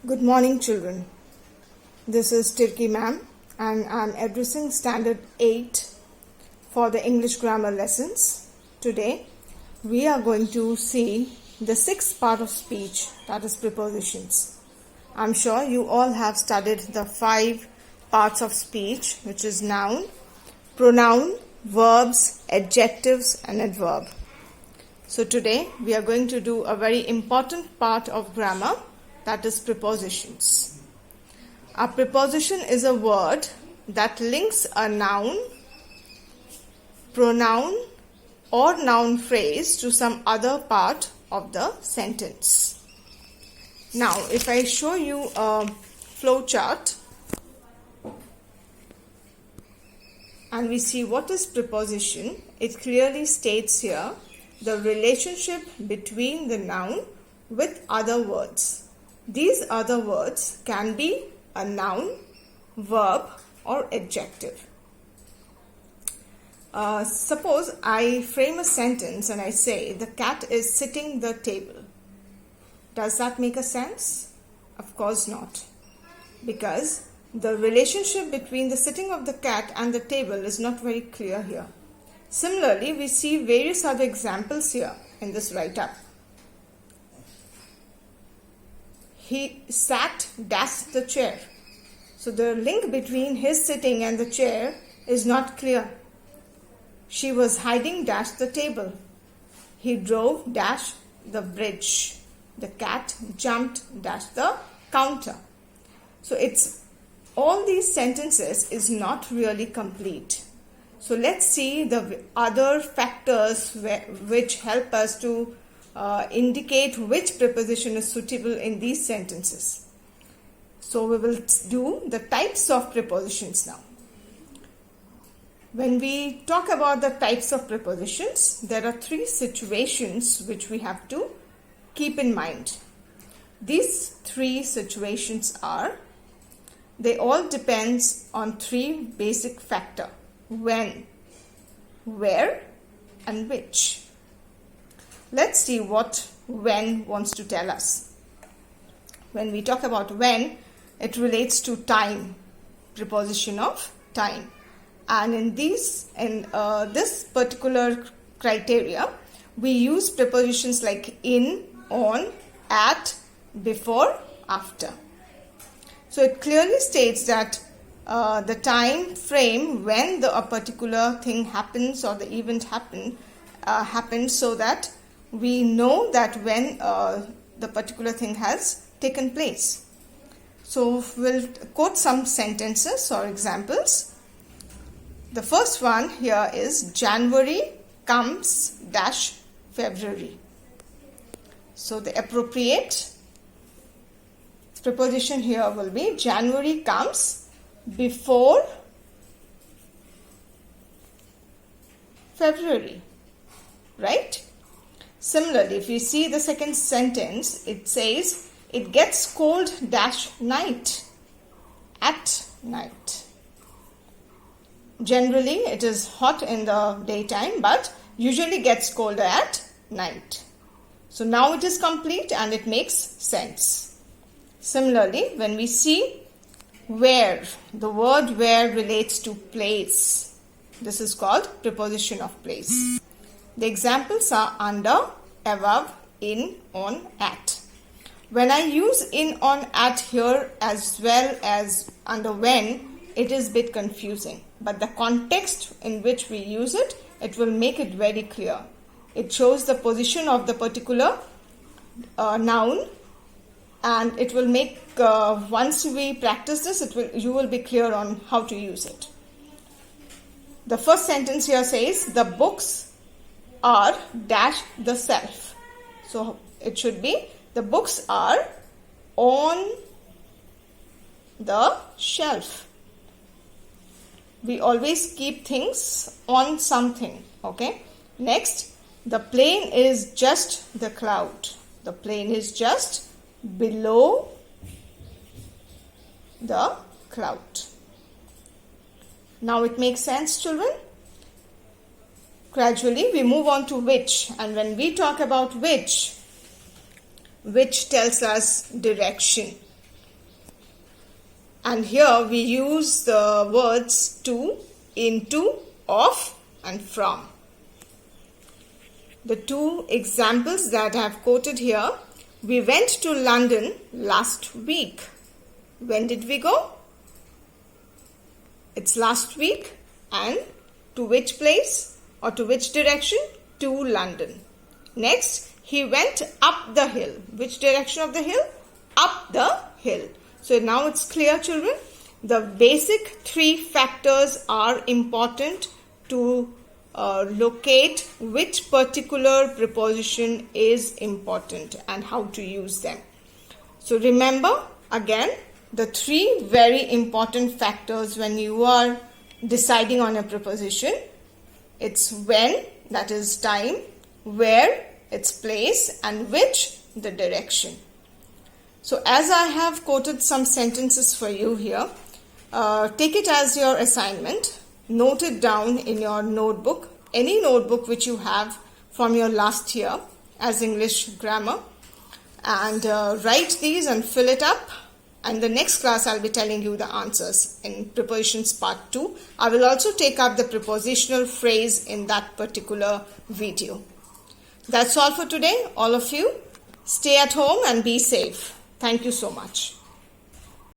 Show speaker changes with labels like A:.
A: Good morning, children. This is Tirki ma'am, and I'm addressing Standard 8 for the English grammar lessons. Today, we are going to see the sixth part of speech, that is prepositions. I'm sure you all have studied the 5 parts of speech, which is noun, pronoun, verbs, adjectives, and adverb. So today, we are going to do a very important part of grammar, that is prepositions. A preposition is a word that links a noun, pronoun, or noun phrase to some other part of the sentence. Now, if I show you a flow chart and we see what is preposition, it clearly states here the relationship between the noun with other words. These other words can be a noun, verb, or adjective. Suppose I frame a sentence and I say, the cat is sitting the table. Does that make a sense? Of course not. Because the relationship between the sitting of the cat and the table is not very clear here. Similarly, we see various other examples here in this write-up. He sat dash the chair. So the link between his sitting and the chair is not clear. She was hiding dash the table. He drove dash the bridge. The cat jumped dash the counter. So it's all these sentences is not really complete. So let's see the other factors which help us to indicate which preposition is suitable in these sentences. So we will do the types of prepositions now. When we talk about the types of prepositions, there are 3 situations which we have to keep in mind. These 3 situations are, they all depends on 3 basic factors: when, where, and which. Let's see what when wants to tell us. When we talk about when, it relates to time, preposition of time. And in this particular criteria, we use prepositions like in, on, at, before, after. So it clearly states that the time frame when a particular thing happens or the event happens, so that we know that when the particular thing has taken place. So we'll quote some sentences or examples. The first one here is January comes dash February. So the appropriate preposition here will be January comes before February, right? Similarly, if you see the second sentence, it says, it gets cold dash night, at night. Generally, it is hot in the daytime, but usually gets colder at night. So now it is complete and it makes sense. Similarly, when we see where, the word where relates to place. This is called preposition of place. The examples are under, above, in, on, at. When I use in, on, at here as well as under when, it is a bit confusing. But the context in which we use it, it will make it very clear. It shows the position of the particular noun, and it will make, once we practice this, you will be clear on how to use it. The first sentence here says, the books are dash the shelf. So it should be, the books are on the shelf. We always keep things on something, okay? Next, the plane is just the cloud. The plane is just below the cloud. Now it makes sense, children? Gradually, we move on to which. And when we talk about which tells us direction. And here we use the words to, into, of and from. The two examples that I have quoted here. We went to London last week. When did we go? It's last week. And to which place or to which direction? To London. Next, he went up the hill. Which direction of the hill? Up the hill. So now it's clear, children. The basic three factors are important to locate which particular preposition is important and how to use them. So remember again the three very important factors when you are deciding on a preposition. It's when, that is time, where, its place, and which, the direction. So as I have quoted some sentences for you here, take it as your assignment. Note it down in your notebook, any notebook which you have from your last year as English grammar, and write these and fill it up. And the next class I'll be telling you the answers in Prepositions Part 2. I will also take up the prepositional phrase in that particular video. That's all for today. All of you, stay at home and be safe. Thank you so much.